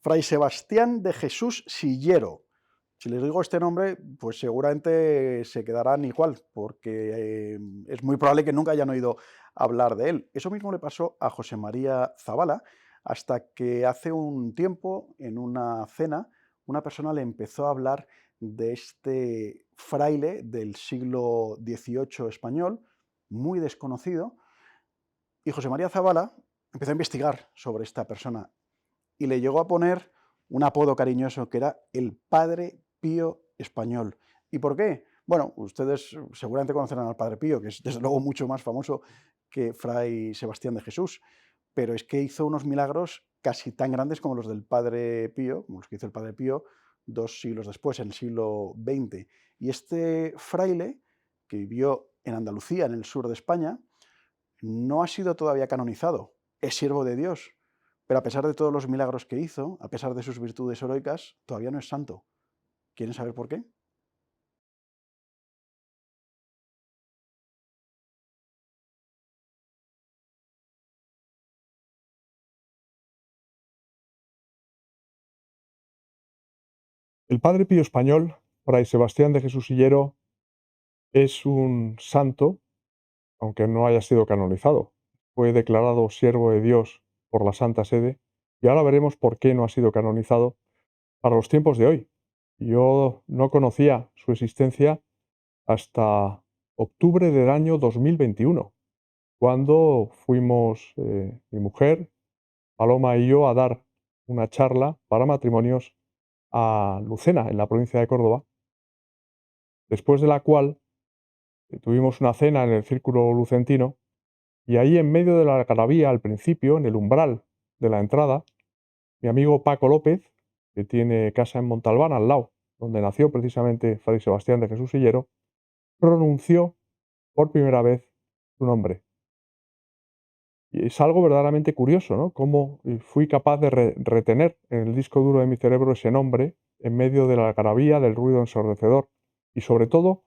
Fray Sebastián de Jesús Sillero. Si les digo este nombre, pues seguramente se quedarán igual, porque es muy probable que nunca hayan oído hablar de él. Eso mismo le pasó a José María Zabala, hasta que hace un tiempo, en una cena, una persona le empezó a hablar de este fraile del siglo XVIII español, muy desconocido, y José María Zabala empezó a investigar sobre esta persona y le llegó a poner un apodo cariñoso que era el Padre Pío español. ¿Y por qué? Bueno, ustedes seguramente conocerán al Padre Pío, que es desde luego mucho más famoso que Fray Sebastián de Jesús, pero es que hizo unos milagros casi tan grandes como los del Padre Pío, como los que hizo el Padre Pío 2 siglos después, en el siglo XX. Y este fraile, que vivió en Andalucía, en el sur de España, no ha sido todavía canonizado, es siervo de Dios, pero a pesar de todos los milagros que hizo, a pesar de sus virtudes heroicas, todavía no es santo. ¿Quieren saber por qué? El Padre Pío español, Fray Sebastián de Jesús Sillero, es un santo, aunque no haya sido canonizado. Fue declarado siervo de Dios por la Santa Sede y ahora veremos por qué no ha sido canonizado para los tiempos de hoy. Yo no conocía su existencia hasta octubre del año 2021, cuando fuimos mi mujer, Paloma y yo a dar una charla para matrimonios a Lucena, en la provincia de Córdoba, después de la cual tuvimos una cena en el círculo lucentino y ahí en medio de la algarabía, al principio, en el umbral de la entrada, mi amigo Paco López, que tiene casa en Montalbán, al lado, donde nació precisamente Fray Sebastián de Jesús Sillero, pronunció por primera vez su nombre. Y es algo verdaderamente curioso, ¿no? Cómo fui capaz de retener en el disco duro de mi cerebro ese nombre en medio de la algarabía, del ruido ensordecedor y sobre todo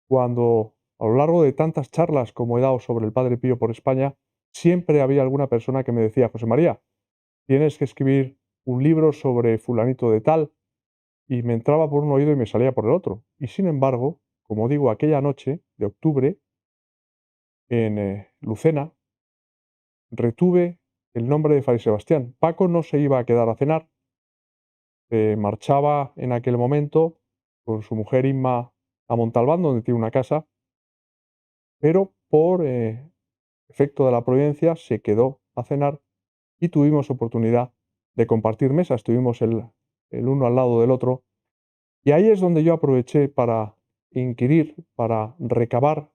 cuando a lo largo de tantas charlas como he dado sobre el Padre Pío por España, siempre había alguna persona que me decía: José María, tienes que escribir un libro sobre fulanito de tal, y me entraba por un oído y me salía por el otro. Y sin embargo, como digo, aquella noche de octubre, en Lucena, retuve el nombre de Fray Sebastián. Paco no se iba a quedar a cenar, marchaba en aquel momento con su mujer Inma a Montalbán, donde tiene una casa, pero por efecto de la providencia se quedó a cenar y tuvimos oportunidad de compartir mesas, estuvimos el uno al lado del otro, y ahí es donde yo aproveché para inquirir, para recabar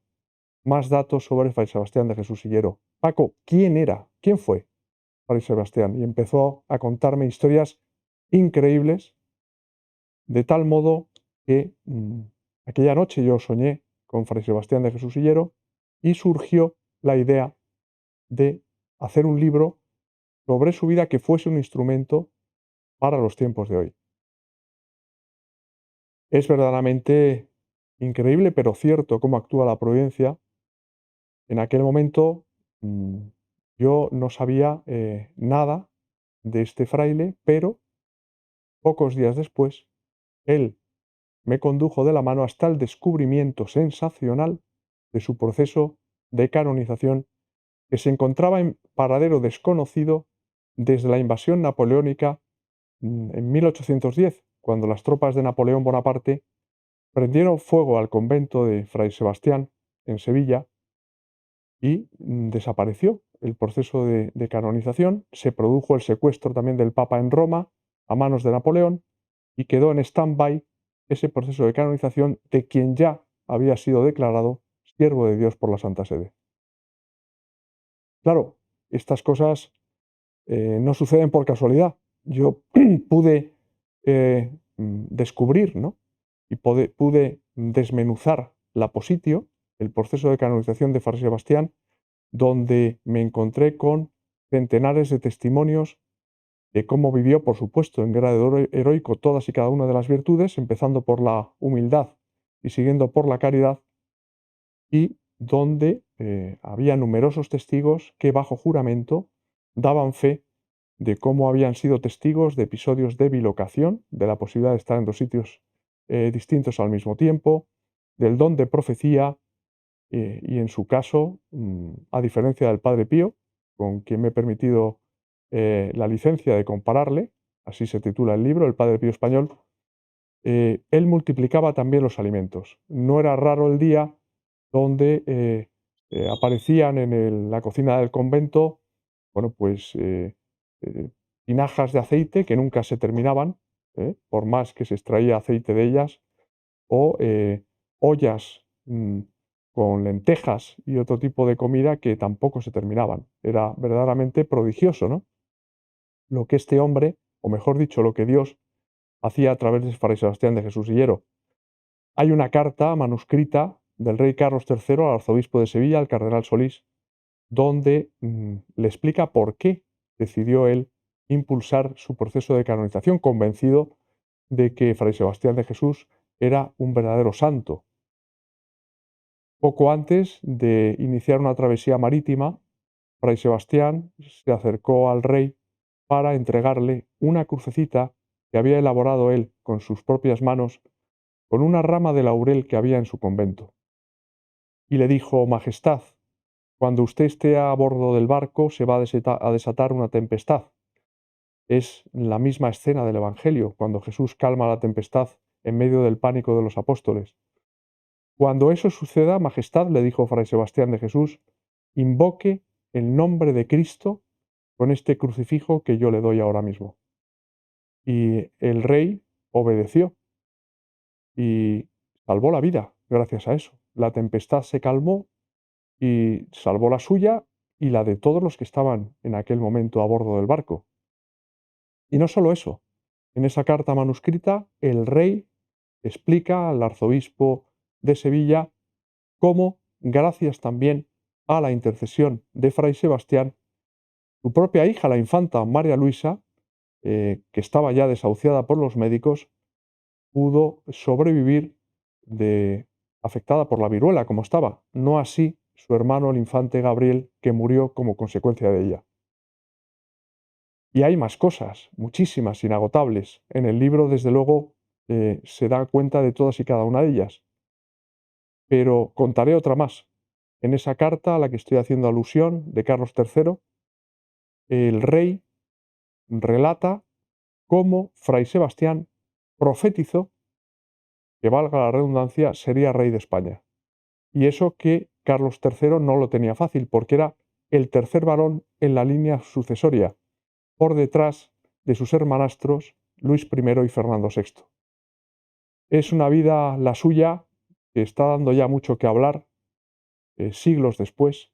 más datos sobre Fray Sebastián de Jesús Sillero. Paco, ¿quién era? ¿Quién fue Fray Sebastián? Y empezó a contarme historias increíbles, de tal modo que aquella noche yo soñé con Fray Sebastián de Jesús Sillero y surgió la idea de hacer un libro sobre su vida que fuese un instrumento para los tiempos de hoy. Es verdaderamente increíble, pero cierto cómo actúa la providencia. En aquel momento yo no sabía nada de este fraile, pero pocos días después él me condujo de la mano hasta el descubrimiento sensacional de su proceso de canonización, que se encontraba en paradero desconocido desde la invasión napoleónica en 1810, cuando las tropas de Napoleón Bonaparte prendieron fuego al convento de Fray Sebastián en Sevilla y desapareció el proceso de canonización. Se produjo el secuestro también del Papa en Roma a manos de Napoleón y quedó en stand-by ese proceso de canonización de quien ya había sido declarado siervo de Dios por la Santa Sede. Claro, estas cosas no suceden por casualidad. Yo pude descubrir, ¿no? Y pude desmenuzar la positio, el proceso de canonización de Fray Sebastián, donde me encontré con centenares de testimonios de cómo vivió, por supuesto, en grado heroico todas y cada una de las virtudes, empezando por la humildad y siguiendo por la caridad, y donde había numerosos testigos que bajo juramento daban fe de cómo habían sido testigos de episodios de bilocación, de la posibilidad de estar en dos sitios distintos al mismo tiempo, del don de profecía y en su caso, a diferencia del Padre Pío, con quien me he permitido la licencia de compararle, así se titula el libro, El Padre Pío español, él multiplicaba también los alimentos. No era raro el día donde aparecían en la cocina del convento, bueno, pues eh, tinajas de aceite que nunca se terminaban, por más que se extraía aceite de ellas, o ollas con lentejas y otro tipo de comida que tampoco se terminaban. Era verdaderamente prodigioso, ¿no? Lo que este hombre, o mejor dicho, lo que Dios hacía a través de Fray Sebastián de Jesús Higuero. Hay una carta manuscrita del rey Carlos III al arzobispo de Sevilla, al cardenal Solís, donde le explica por qué decidió él impulsar su proceso de canonización, convencido de que Fray Sebastián de Jesús era un verdadero santo. Poco antes de iniciar una travesía marítima, Fray Sebastián se acercó al rey para entregarle una crucecita que había elaborado él con sus propias manos con una rama de laurel que había en su convento. Y le dijo: Majestad, cuando usted esté a bordo del barco se va a desatar una tempestad. Es la misma escena del Evangelio, cuando Jesús calma la tempestad en medio del pánico de los apóstoles. Cuando eso suceda, Majestad, le dijo Fray Sebastián de Jesús, invoque el nombre de Cristo con este crucifijo que yo le doy ahora mismo. Y el rey obedeció y salvó la vida gracias a eso. La tempestad se calmó y salvó la suya y la de todos los que estaban en aquel momento a bordo del barco. Y no solo eso, en esa carta manuscrita el rey explica al arzobispo de Sevilla cómo, gracias también a la intercesión de Fray Sebastián, su propia hija, la infanta María Luisa, que estaba ya desahuciada por los médicos, pudo sobrevivir afectada por la viruela como estaba, no así su hermano el infante Gabriel, que murió como consecuencia de ella. Y hay más cosas, muchísimas, inagotables. En el libro, desde luego, se da cuenta de todas y cada una de ellas. Pero contaré otra más. En esa carta a la que estoy haciendo alusión, de Carlos III, el rey relata cómo Fray Sebastián profetizó que, valga la redundancia, sería rey de España. Y eso que Carlos III no lo tenía fácil, porque era el tercer varón en la línea sucesoria, por detrás de sus hermanastros Luis I y Fernando VI. Es una vida la suya que está dando ya mucho que hablar, siglos después,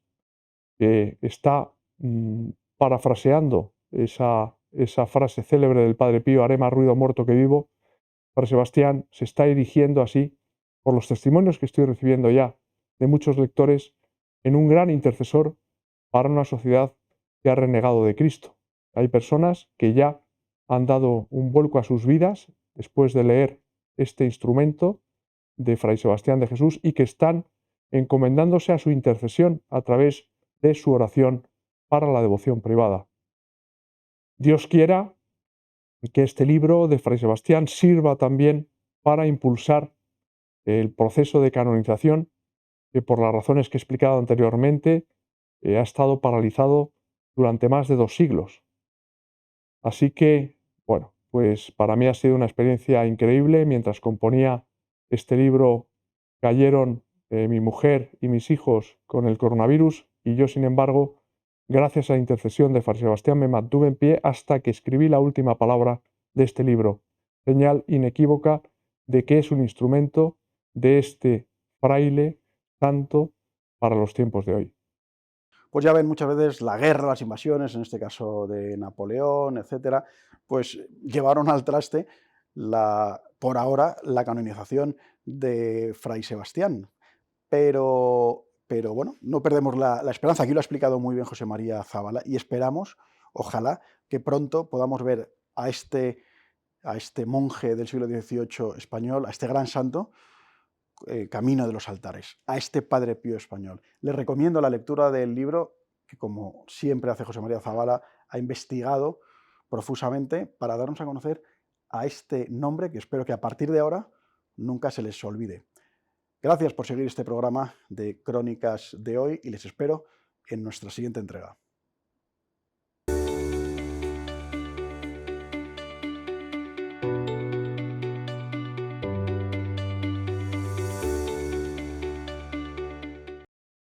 que está parafraseando esa frase célebre del Padre Pío: haré más ruido muerto que vivo. Fray Sebastián se está erigiendo así, por los testimonios que estoy recibiendo ya de muchos lectores, en un gran intercesor para una sociedad que ha renegado de Cristo. Hay personas que ya han dado un vuelco a sus vidas después de leer este instrumento de Fray Sebastián de Jesús y que están encomendándose a su intercesión a través de su oración para la devoción privada. Dios quiera que este libro de Fray Sebastián sirva también para impulsar el proceso de canonización que, por las razones que he explicado anteriormente, ha estado paralizado durante más de 2 siglos. Así que, bueno, pues para mí ha sido una experiencia increíble. Mientras componía este libro cayeron mi mujer y mis hijos con el coronavirus y yo, sin embargo, gracias a la intercesión de Fray Sebastián, me mantuve en pie hasta que escribí la última palabra de este libro, señal inequívoca de que es un instrumento de este fraile santo para los tiempos de hoy. Pues ya ven, muchas veces la guerra, las invasiones, en este caso de Napoleón, etcétera, pues llevaron al traste por ahora la canonización de Fray Sebastián. Pero bueno, no perdemos la esperanza. Aquí lo ha explicado muy bien José María Zabala y esperamos, ojalá, que pronto podamos ver a este monje del siglo XVIII español, a este gran santo, camino de los altares, a este Padre Pío español. Les recomiendo la lectura del libro que, como siempre hace José María Zabala, ha investigado profusamente para darnos a conocer a este nombre que espero que a partir de ahora nunca se les olvide. Gracias por seguir este programa de Crónicas de hoy y les espero en nuestra siguiente entrega.